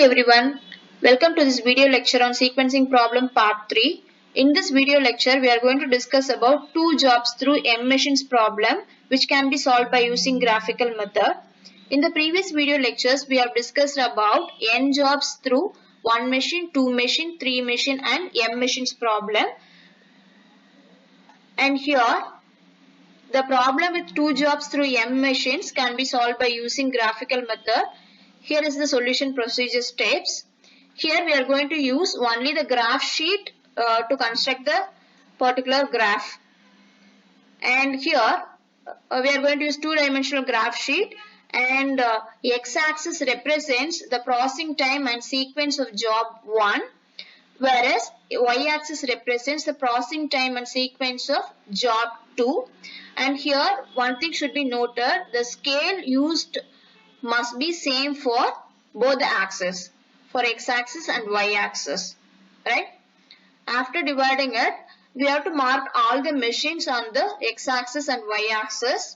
everyone, welcome to this video lecture on sequencing problem part 3. In this video lecture, we are going to discuss about 2 jobs through M machines problem which can be solved by using graphical method. In the previous video lectures, we have discussed about N jobs through 1 machine, 2 machine, 3 machine and M machines problem. And here, the problem with 2 jobs through M machines can be solved by using graphical method. Here is the solution procedure steps. Here we are going to use only the graph sheet to construct the particular graph. And here we are going to use 2-dimensional graph sheet, and x-axis represents the processing time and sequence of job 1, whereas y-axis represents the processing time and sequence of job 2. And here one thing should be noted, the scale used must be same for both the axes, for x-axis and y-axis, right? After dividing it, we have to mark all the machines on the x-axis and y-axis,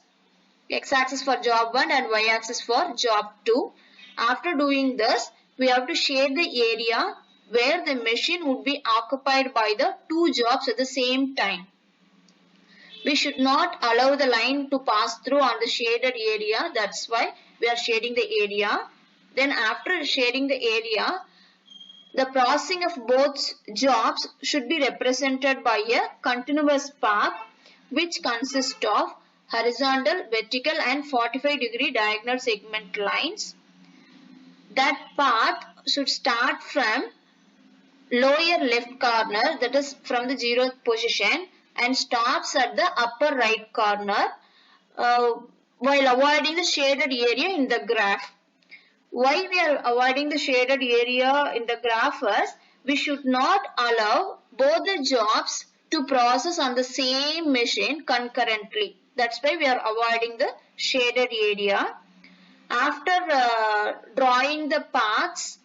x-axis for job 1 and y-axis for job 2. After doing this, we have to shade the area where the machine would be occupied by the 2 jobs at the same time. We should not allow the line to pass through on the shaded area, that's why we are shading the area. Then after shading the area, the processing of both jobs should be represented by a continuous path which consists of horizontal, vertical and 45-degree diagonal segment lines. That path should start from lower left corner, that is from the 0th position, and stops at the upper right corner while avoiding the shaded area in the graph. Why we are avoiding the shaded area in the graph is we should not allow both the jobs to process on the same machine concurrently. That's why we are avoiding the shaded area. After drawing the paths,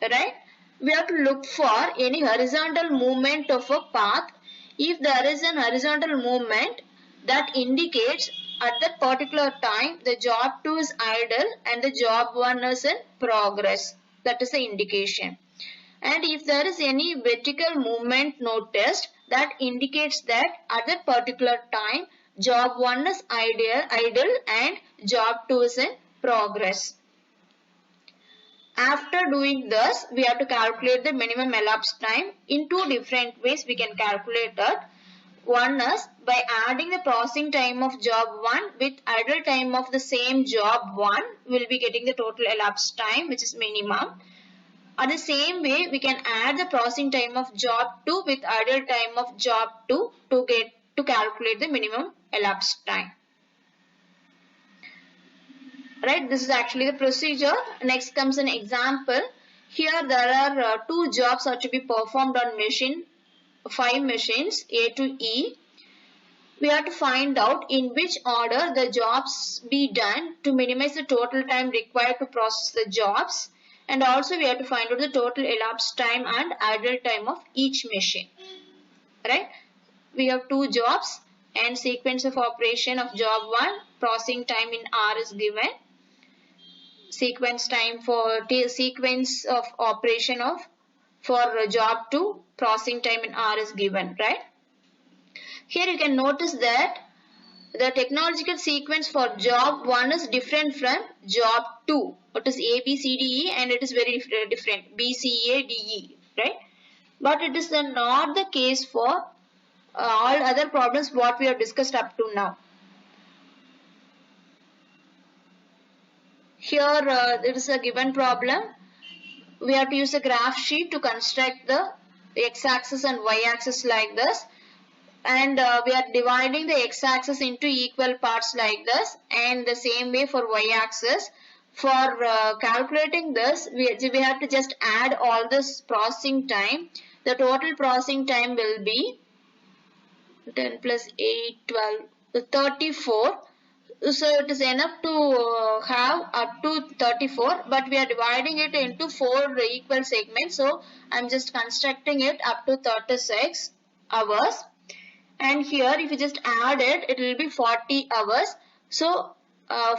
right, we have to look for any horizontal movement of a path. If there is an horizontal movement, that indicates at that particular time the job 2 is idle and the job 1 is in progress. That is the indication. And if there is any vertical movement noticed, that indicates that at that particular time job 1 is idle and job 2 is in progress. After doing this, we have to calculate the minimum elapsed time. In 2 different ways we can calculate it. One is by adding the processing time of job 1 with idle time of the same job 1, we will be getting the total elapsed time, which is minimum. At the same way, we can add the processing time of job 2 with idle time of job 2 to calculate the minimum elapsed time. Right, this is actually the procedure. Next comes an example. Here there are 2 jobs are to be performed on machine, 5 machines A to E. We have to find out in which order the jobs be done to minimize the total time required to process the jobs, and also we have to find out the total elapsed time and idle time of each machine. Right, we have 2 jobs and sequence of operation of job 1, processing time in R is given. Sequence of operation for job 2, processing time in R is given, right? Here you can notice that the technological sequence for job 1 is different from job 2. It is A, B, C, D, E and it is very different, B, C, A, D, E, right? But it is not the case for all other problems what we have discussed up to now. Here there is a given problem. We have to use a graph sheet to construct the x-axis and y-axis like this, and we are dividing the x-axis into equal parts like this, and the same way for y-axis. For calculating this, we have to just add all this processing time. The total processing time will be 10 plus 8, 12, 34. So it is enough to have up to 34, but we are dividing it into 4 equal segments. So I am just constructing it up to 36 hours. And here if you just add it, it will be 40 hours. So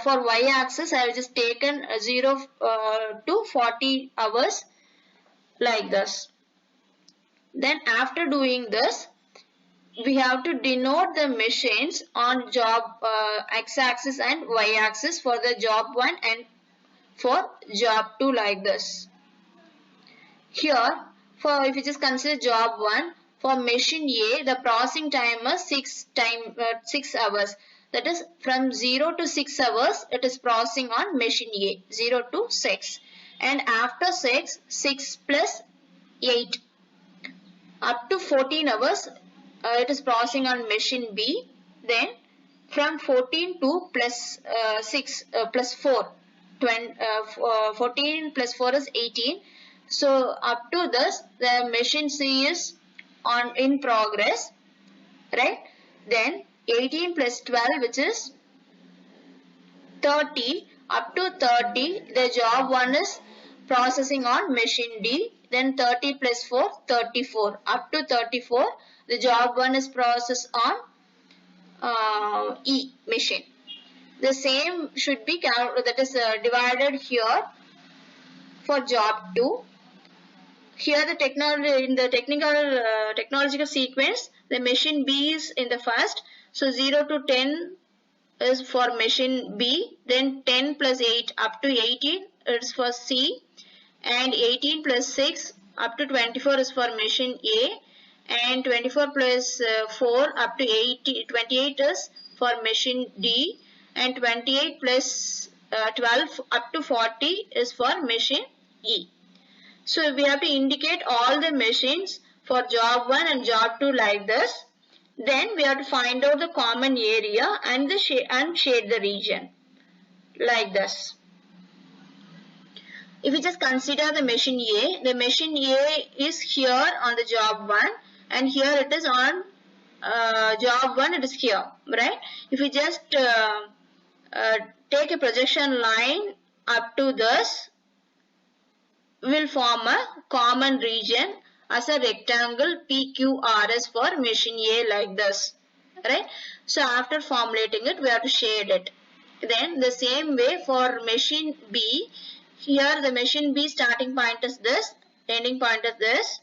for y-axis I have just taken 0 to 40 hours like this. Then after doing this, we have to denote the machines on job x-axis and y-axis for the job 1 and for job 2 like this. Here, for if you just consider job 1, for machine A, the processing time is 6 hours. That is from 0 to 6 hours, it is processing on machine A, 0 to 6. And after 6 plus 8, up to 14 hours, it is processing on machine B. Then from 14 to plus 6 plus 4, 14 plus 4 is 18. So up to this, the machine C is in progress, right? Then 18 plus 12, which is 30. Up to 30, the job 1 is processing on machine D. Then 30 plus 4, 34. Up to 34, the job 1 is processed on E machine. The same should be divided here for job 2. Here the technological sequence, the machine B is in the first. So 0 to 10 is for machine B. Then 10 plus 8 up to 18 is for C. And 18 plus 6 up to 24 is for machine A. And 24 plus 4 up to 28 is for machine D. And 28 plus 12 up to 40 is for machine E. So we have to indicate all the machines for job 1 and job 2 like this. Then we have to find out the common area and shade the region like this. If we just consider the machine A is here on the job 1 and here it is on job 1, it is here, right? If we just take a projection line up to this, will form a common region as a rectangle PQRS for machine A like this, right? So after formulating it, we have to shade it. Then the same way for machine B, here the machine B starting point is this, ending point is this,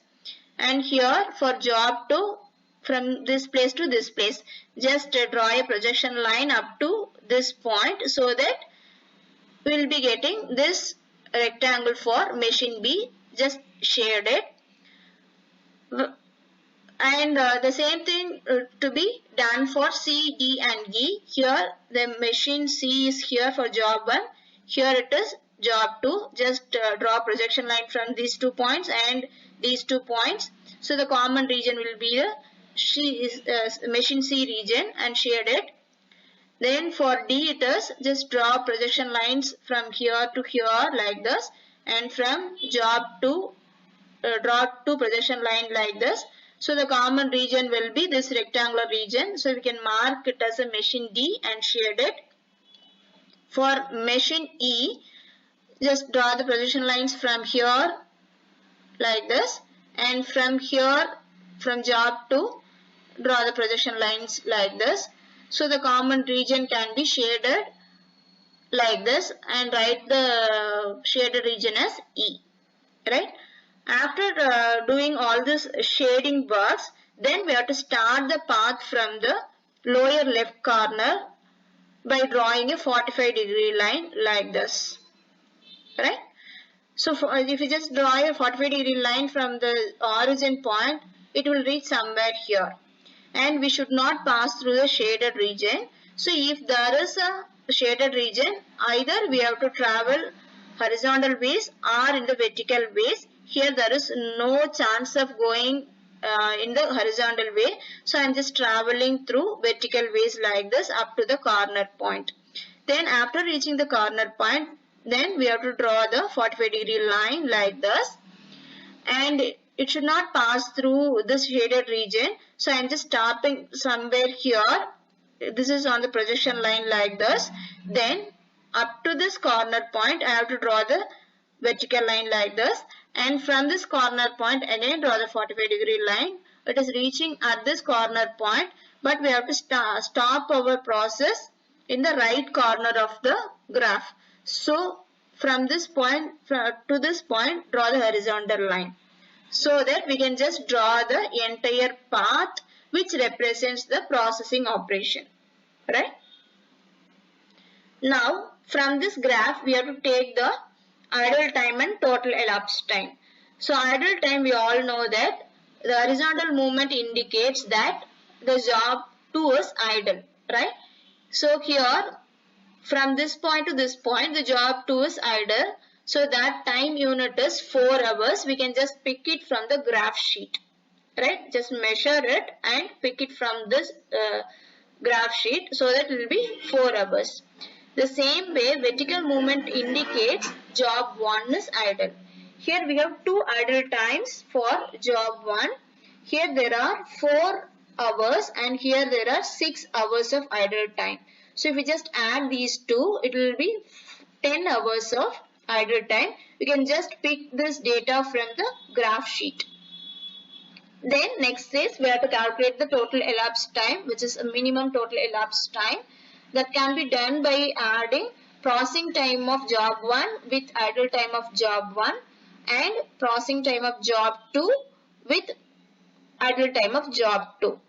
and here for job 2, from this place to this place, just draw a projection line up to this point so that we will be getting this rectangle for machine B. Just shade it. And the same thing to be done for C, D and E. Here the machine C is here for job 1. Here it is job 2. Just draw projection line from these 2 points and these 2 points. So the common region will be the machine C region and shade it. Then for D it is just draw projection lines from here to here like this, and from job 2 draw 2 projection line like this. So the common region will be this rectangular region. So we can mark it as a machine D and shade it. For machine E, just draw the projection lines from here like this, and from here, from job 2, draw the projection lines like this. So the common region can be shaded like this and write the shaded region as E, right? After doing all this shading works, then we have to start the path from the lower left corner by drawing a 45-degree line like this, right? So if you just draw a 45-degree line from the origin point, it will reach somewhere here. And we should not pass through the shaded region. So if there is a shaded region, either we have to travel horizontal ways or in the vertical ways. Here there is no chance of going in the horizontal way. So I am just traveling through vertical ways like this up to the corner point. Then after reaching the corner point, then we have to draw the 45-degree line like this. And it should not pass through this shaded region. So I am just stopping somewhere here. This is on the projection line like this. Then up to this corner point, I have to draw the vertical line like this. And from this corner point, again draw the 45-degree line. It is reaching at this corner point. But we have to stop our process in the right corner of the graph. So from this point to this point, draw the horizontal line, so that we can just draw the entire path which represents the processing operation, right? Now from this graph we have to take the idle time and total elapsed time. So idle time, we all know that the horizontal movement indicates that the job 2 is idle, right? So here from this point to this point, the job 2 is idle. So that time unit is 4 hours. We can just pick it from the graph sheet, right? Just measure it and pick it from this graph sheet, so that it will be 4 hours. The same way, vertical movement indicates job 1 is idle. Here we have 2 idle times for job 1. Here there are 4 hours and here there are 6 hours of idle time. So if we just add these two, it will be 10 hours of idle time. We can just pick this data from the graph sheet. Then next is we have to calculate the total elapsed time, which is a minimum total elapsed time. That can be done by adding processing time of job 1 with idle time of job 1 and processing time of job 2 with idle time of job 2.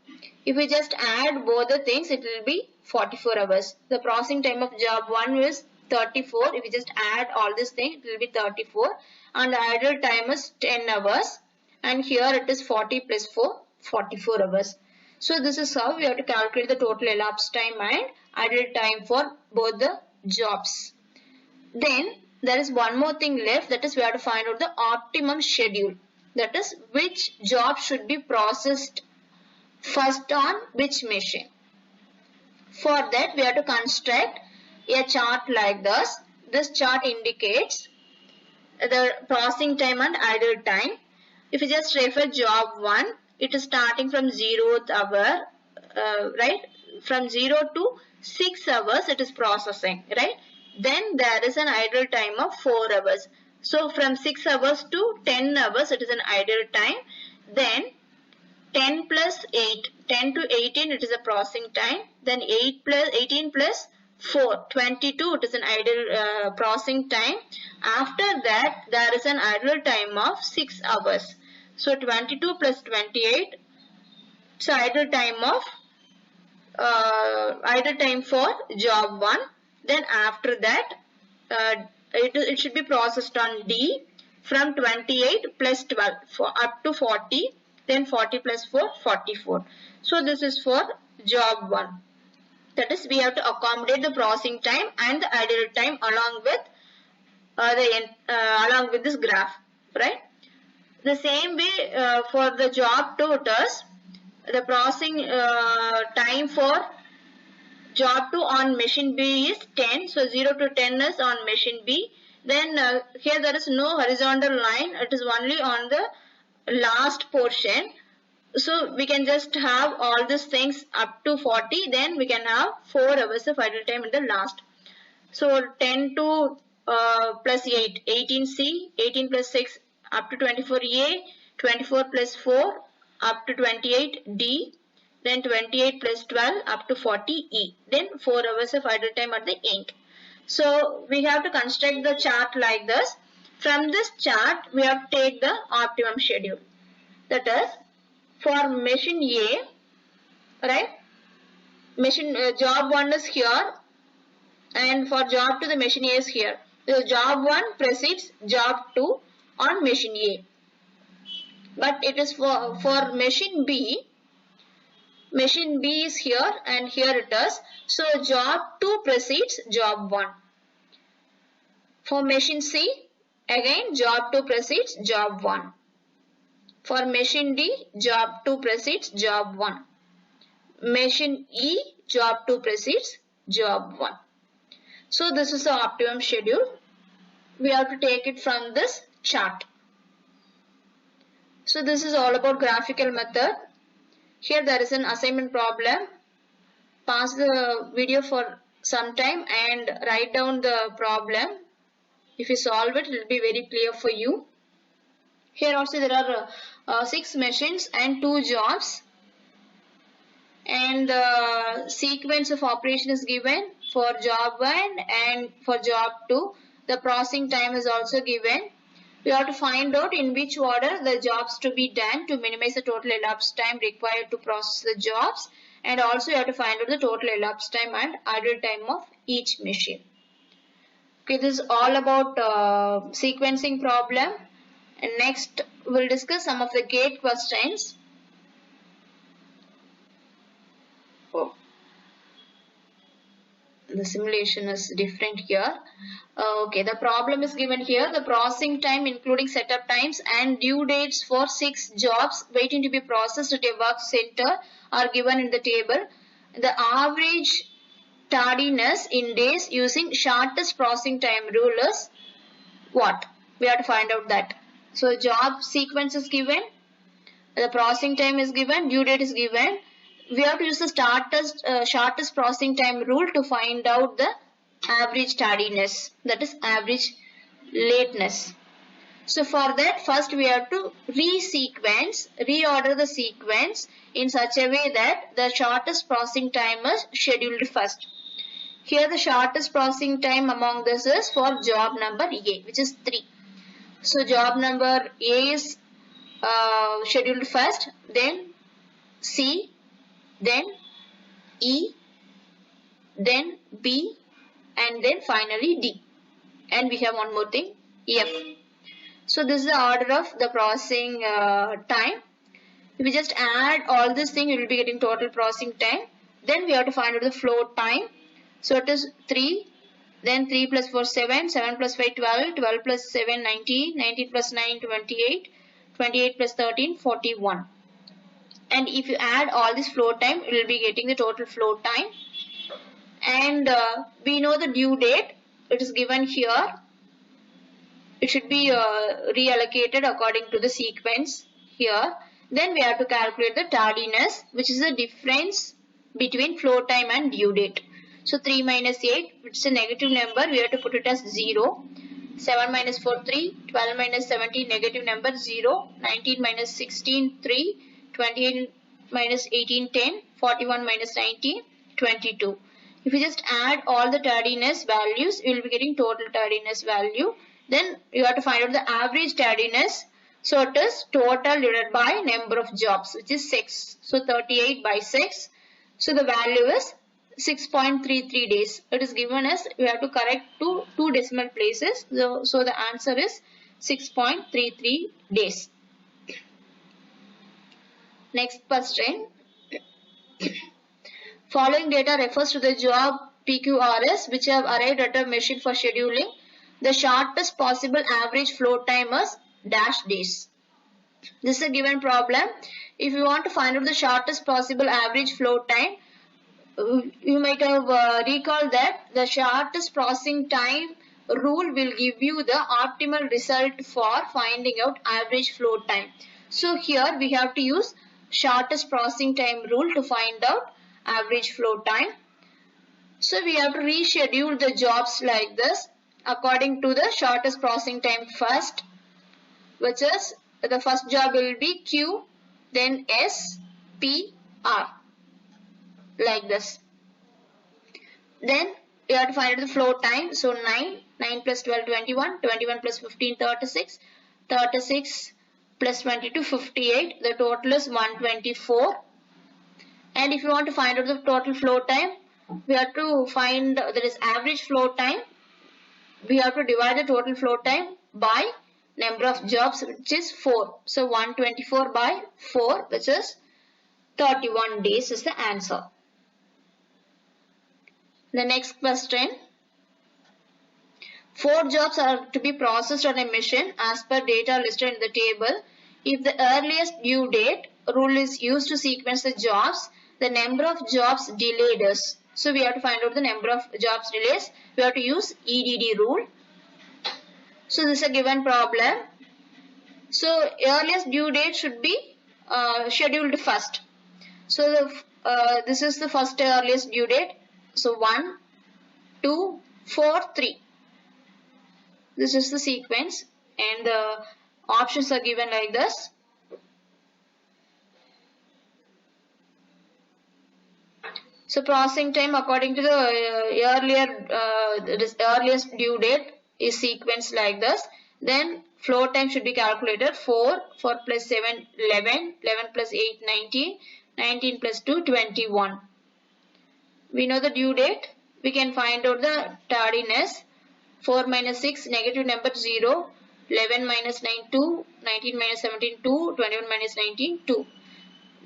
If we just add both the things, it will be 44 hours. The processing time of job 1 is 34. If we just add all these things, it will be 34. And the idle time is 10 hours. And here it is 40 plus 4, 44 hours. So this is how we have to calculate the total elapsed time and idle time for both the jobs. Then there is one more thing left, that is we have to find out the optimum schedule. That is which job should be processed first on which machine. For that we have to construct a chart like this. This chart indicates the processing time and idle time. If you just refer job 1, it is starting from 0th hour, right? From 0 to 6 hours it is processing, right? Then there is an idle time of 4 hours. So from 6 hours to 10 hours it is an idle time. Then 10 plus 8, 10 to 18 it is a processing time. Then 18 plus 4, 22 it is an idle processing time. After that there is an idle time of 6 hours. So 22 plus 28, so idle time for job 1. Then after that it should be processed on D from 28 plus 12 for up to 40. Then 40 plus 4, 44. So this is for job 1. That is, we have to accommodate the processing time and the idle time along with this graph, right? The same way for the job 2 it is, the processing time for job 2 on machine B is 10. So 0 to 10 is on machine B. Then here there is no horizontal line. It is only on the last portion. So we can just have all these things up to 40. Then we can have 4 hours of idle time in the last. So 10 to plus 8, 18C, 18 plus 6 up to 24A, 24 plus 4 up to 28D, then 28 plus 12 up to 40E. Then 4 hours of idle time at the end. So we have to construct the chart like this. From this chart we have to take the optimum schedule. That is, for machine A, right? Machine job 1 is here, and for job 2 the machine A is here. So job 1 precedes job 2 on machine A. But it is for machine B. Machine B is here and here it is. So job 2 precedes job 1. For machine C, again job 2 precedes job 1. For machine D, job 2 precedes job 1. Machine E, job 2 precedes job 1. So this is the optimum schedule. We have to take it from this chart. So this is all about graphical method. Here there is an assignment problem. Pause the video for some time and write down the problem. If you solve it, it will be very clear for you. Here also there are 6 machines and 2 jobs. And the sequence of operation is given. for job 1 and for job 2. The processing time is also given. We have to find out in which order the jobs to be done to minimize the total elapsed time required to process the jobs, and also you have to find out the total elapsed time and idle time of each machine. Okay, this is all about sequencing problem. And next we'll discuss some of the gate questions. Oh, the simulation is different here. Okay, the problem is given here. The processing time including setup times and due dates for 6 jobs waiting to be processed at a work center are given in the table. The average tardiness in days using shortest processing time rule is what? We have to find out that. So job sequence is given, the processing time is given, due date is given. We have to use the shortest processing time rule to find out the average tardiness, that is average lateness. So for that, first we have to reorder the sequence in such a way that the shortest processing time is scheduled first. Here the shortest processing time among this is for job number A, which is 3. So job number A is scheduled first, then C, then E, then B, and then finally D. And we have one more thing, F. So this is the order of the processing time. If we just add all this thing, we will be getting total processing time. Then we have to find out the float time. So it is 3, then 3 plus 4, 7, 7 plus 5, 12, 12 plus 7, 19, 19 plus 9, 28, 28 plus 13, 41. And if you add all this float time, you will be getting the total float time. And we know the due date. It is given here. It should be reallocated according to the sequence here. Then we have to calculate the tardiness, which is the difference between float time and due date. So 3 minus 8, it's a negative number, we have to put it as 0. 7 minus 4, 3. 12 minus 17, negative number, 0. 19 minus 16, 3. 28 minus 18, 10. 41 minus 19, 22. If you just add all the tardiness values, you will be getting total tardiness value. Then you have to find out the average tardiness. So it is total divided by number of jobs, which is 6. So 38 by 6. So the value is 6.33 days. It is given as we have to correct to 2 decimal places. So the answer is 6.33 days. Next question. Following data refers to the job PQRS which have arrived at a machine for scheduling. The shortest possible average float time is dash days. This is a given problem. If you want to find out the shortest possible average float time, you might have recalled that the shortest processing time rule will give you the optimal result for finding out average float time. So here we have to use shortest processing time rule to find out average float time. So we have to reschedule the jobs like this according to the shortest processing time first, which is the first job will be Q, then S, P, R, like this. Then you have to find out the float time. So 9, 9 plus 12, 21, 21 plus 15, 36, 36 plus 22, 58. The total is 124. And if you want to find out the total float time, we have to find that is average float time. We have to divide the total float time by number of jobs, which is 4. So 124 by 4, which is 31 days is the answer. The next question. 4 jobs are to be processed on a machine as per data listed in the table. If the earliest due date rule is used to sequence the jobs, the number of jobs delayed is. So we have to find out the number of jobs delays. We have to use EDD rule. So this is a given problem. So earliest due date should be scheduled first. So this is the first earliest due date. So 1, 2, 4, 3. This is the sequence and the options are given like this. So processing time according to the earliest due date is sequenced like this. Then float time should be calculated. 4 plus 7 11, 11 plus 8 19, 19 plus 2 21. We know the due date. We can find out the tardiness. 4 minus 6 negative number 0, 11 minus 9 2, 19 minus 17 2, 21 minus 19 2.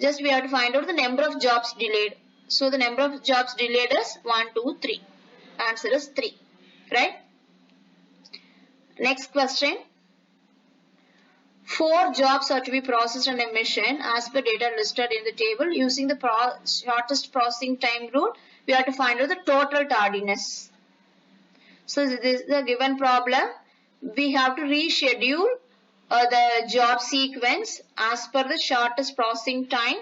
Just we have to find out the number of jobs delayed. So the number of jobs delayed is 1, 2, 3. Answer is 3. Right? Next question. 4 jobs are to be processed on a machine as per data listed in the table. Using the shortest processing time rule, we have to find out the total tardiness. So this is the given problem. We have to reschedule the job sequence as per the shortest processing time.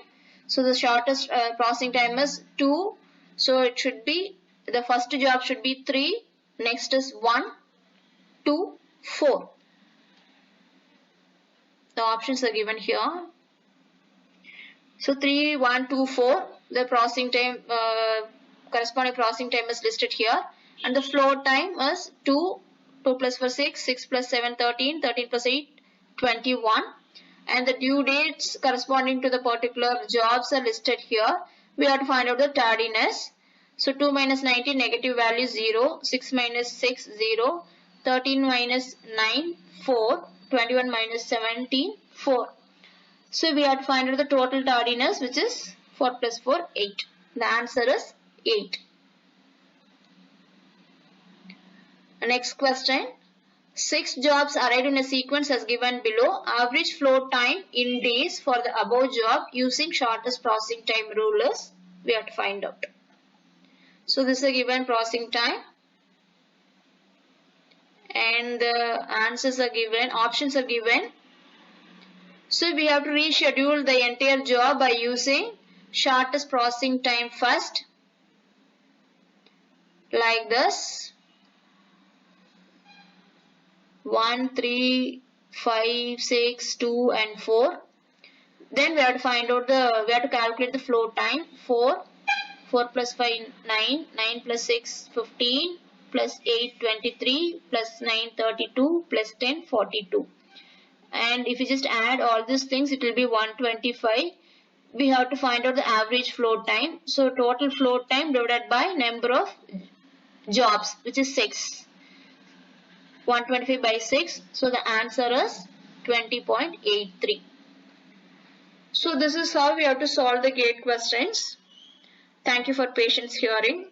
So the shortest processing time is 2. So it should be, the first job should be 3. Next is 1, 2, 4. The options are given here. So 3, 1, 2, 4. The processing time, corresponding processing time is listed here. And the float time is 2. 2 plus 4 6, 6 plus 7 13, 13 plus 8 21. And the due dates corresponding to the particular jobs are listed here. We have to find out the tardiness. So 2 minus 19 negative value 0, 6 minus 6 0, 13 minus 9 4, 21 minus 17 4. So we have to find out the total tardiness, which is 4 plus 4 8. The answer is 8. Next question. 6 jobs arrived in a sequence as given below. Average float time in days for the above job using shortest processing time rule is, we have to find out. So this is a given processing time. And the answers are given, options are given. So we have to reschedule the entire job by using shortest processing time first. Like this. 1, 3, 5, 6, 2 and 4. Then we have to find out we have to calculate the float time. 4 plus 5 9, 9 plus 6 15, plus 8 23, plus 9 32, plus 10 42. And if you just add all these things, it will be 125. We have to find out the average float time. So total float time divided by number of jobs, which is 6. 125 by 6. So the answer is 20.83. So this is how we have to solve the gate questions. Thank you for patience hearing.